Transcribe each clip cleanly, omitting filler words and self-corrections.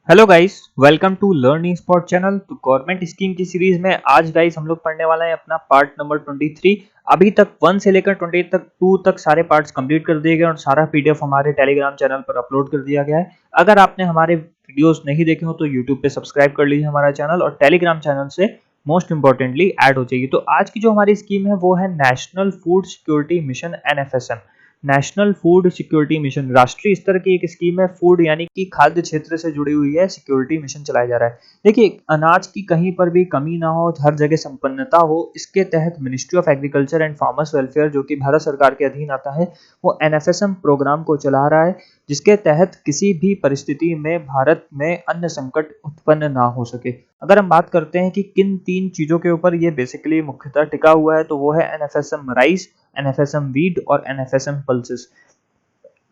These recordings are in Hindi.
Hello guys, welcome to learn e spot channel. तो गवर्नमेंट स्कीम की सीरीज में आज गाइस हम लोग पढ़ने वाला है अपना पार्ट नंबर 23। अभी तक 1 से लेकर 20 तक 2 तक सारे पार्ट्स कंप्लीट कर दिए गए और सारा पीडीएफ हमारे टेलीग्राम चैनल पर अपलोड कर दिया गया है। अगर आपने हमारे वीडियोस नहीं देखे हो तो यूट्यूब पे सब्सक्राइब कर लीजिए हमारा चैनल और टेलीग्राम चैनल से मोस्ट इंपॉर्टेंटली ऐड हो जाइए। तो आज की जो हमारी स्कीम है वो है national food security mission NFSM. National food security mission राष्ट्रीय स्तर की एक स्कीम है। फूड यानी कि खाद्य क्षेत्र से जुड़ी हुई है, सिक्योरिटी मिशन चलाया जा रहा है। देखिए, अनाज की कहीं पर भी कमी ना हो, हर जगह संपन्नता हो, इसके तहत ministry of agriculture and farmers welfare जो कि भारत सरकार के अधीन आता है वो एनएफएसएम प्रोग्राम को चला रहा है, जिसके तहत किसी भी परिस्थिति में भारत में अन्न संकट उत्पन्न ना हो सके। अगर हम बात करते हैं कि किन 3 चीजों के ऊपर ये बेसिकली मुख्यतः टिका हुआ है तो वो है एनएफएसएम राइस, एनएफएसएम वीट और एनएफएसएम पल्सेस।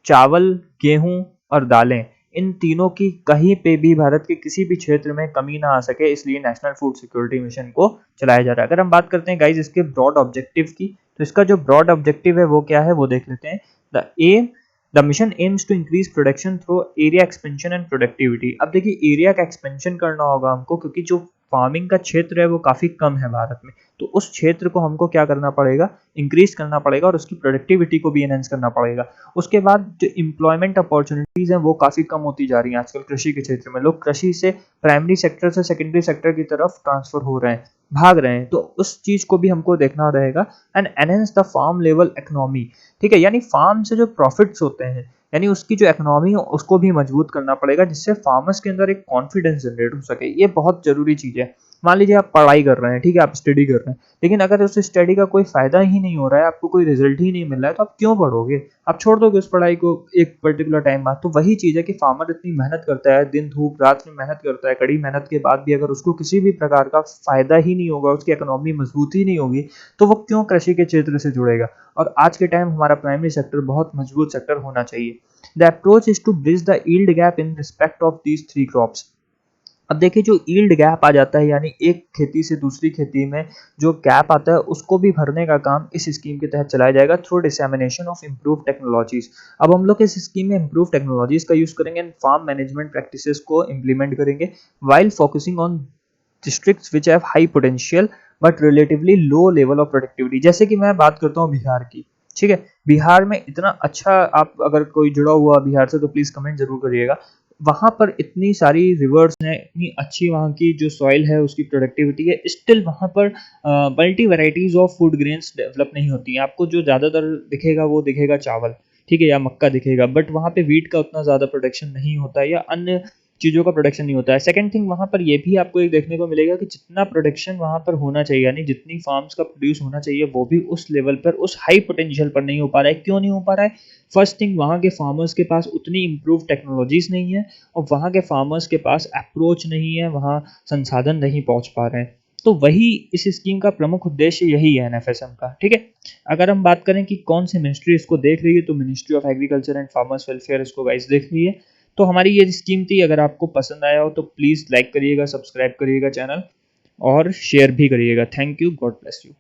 चावल, गेहूं और दालें, इन तीनों की कहीं पे भी भारत के किसी भी क्षेत्र में कमी ना आ सके, इसलिए नेशनल फूड सिक्योरिटी मिशन को चलाया जा रहा है। अगर हम बात करते हैं गाइज इसके ब्रॉड ऑब्जेक्टिव की, तो इसका जो ब्रॉड ऑब्जेक्टिव है वो क्या है वो देख लेते हैं। The aim the mission aims to increase production through area expansion and productivity. अब देखिए, एरिया का एक्सपेंशन करना होगा हमको, क्योंकि जो फार्मिंग का क्षेत्र है वो काफी कम है भारत में, तो उस क्षेत्र को हमको क्या करना पड़ेगा, इंक्रीज करना पड़ेगा और उसकी प्रोडक्टिविटी को भी एनहेंस करना पड़ेगा। उसके बाद जो एम्प्लॉयमेंट अपॉर्चुनिटीज हैं वो काफी कम होती जा रही हैं आजकल कृषि के क्षेत्र में। लोग कृषि से प्राइमरी सेक्टर से सेकेंडरी सेक्टर की तरफ ट्रांसफर हो रहे हैं, भाग रहे हैं, तो उस चीज को भी हमको देखना रहेगा। And enhance the farm level economy, ठीक है, यानी फार्म से जो प्रॉफिट्स होते हैं यानी उसकी जो इकोनॉमी है उसको भी मजबूत करना पड़ेगा, जिससे फार्मर्स के अंदर एक कॉन्फिडेंस जनरेट हो सके। ये बहुत जरूरी चीज है। मान लीजिए आप पढ़ाई कर रहे हैं, ठीक है, आप स्टडी कर रहे हैं, लेकिन अगर उस स्टडी का कोई फायदा ही नहीं हो रहा है, आपको कोई रिजल्ट ही नहीं मिल रहा है, तो आप क्यों पढ़ोगे? आप छोड़ दोगे उस पढ़ाई को एक पर्टिकुलर टाइम बाद। तो वही चीज है कि फार्मर इतनी मेहनत करता है, दिन धूप रात में मेहनत करता है, कड़ी मेहनत के बाद भी अगर उसको किसी भी प्रकार का फायदा ही नहीं होगा, उसकी इकोनॉमी मजबूत ही नहीं होगी, तो वो क्यों कृषि के क्षेत्र से जुड़ेगा? और आज के टाइम हमारा प्राइमरी सेक्टर बहुत मजबूत सेक्टर होना चाहिए। The approach is to bridge the yield gap in respect of these 3 crops. अब देखिए, जो यील्ड गैप आ जाता है यानी एक खेती से दूसरी खेती में जो गैप आता है उसको भी भरने का काम इस स्कीम के तहत चलाया जाएगा through dissemination of improve technologies. अब हम लोग इस स्कीम में इम्प्रूव टेक्नोलॉजीज का यूज करेंगे एंड फार्म मैनेजमेंट प्रैक्टिसेस को इम्प्लीमेंट करेंगे while focusing on districts which have high potential but relatively low level of productivity. जैसे कि मैं बात करता हूँ बिहार की, ठीक है, बिहार में इतना अच्छा, आप अगर कोई जुड़ा हुआ बिहार से तो प्लीज कमेंट जरूर करिएगा। वहां पर इतनी सारी रिवर्स हैं, इतनी अच्छी वहां की जो सॉइल है उसकी प्रोडक्टिविटी है, स्टिल वहां पर multi varieties of food grains develop नहीं होती हैं। आपको जो ज्यादातर दिखेगा वो दिखेगा चावल, ठीक है, या मक्का दिखेगा, बट वहां पे वीट का उतना ज्यादा प्रोडक्शन नहीं होता है या अन्य चीज़ों का प्रोडक्शन नहीं होता है। सेकंड थिंग, वहाँ पर ये भी आपको एक देखने को मिलेगा कि जितना प्रोडक्शन वहाँ पर होना चाहिए यानी जितनी फार्म्स का प्रोड्यूस होना चाहिए वो भी उस लेवल पर, उस हाई पोटेंशियल पर नहीं हो पा रहा है। क्यों नहीं हो पा रहा है? फर्स्ट थिंग, वहाँ के फार्मर्स के पास उतनी इम्प्रूव टेक्नोलॉजीज नहीं है और वहाँ के फार्मर्स के पास अप्रोच नहीं है, वहाँ संसाधन नहीं पहुँच पा रहे हैं। तो वही इस स्कीम का प्रमुख उद्देश्य यही है एनएफएसएम का, ठीक है। अगर हम बात करें कि कौन सी मिनिस्ट्री इसको देख रही है तो ministry of agriculture and farmers welfare इसको गाइस देख रही है। तो हमारी ये स्कीम थी, अगर आपको पसंद आया हो तो प्लीज़ लाइक करिएगा, सब्सक्राइब करिएगा चैनल और शेयर भी करिएगा। Thank you, God bless you.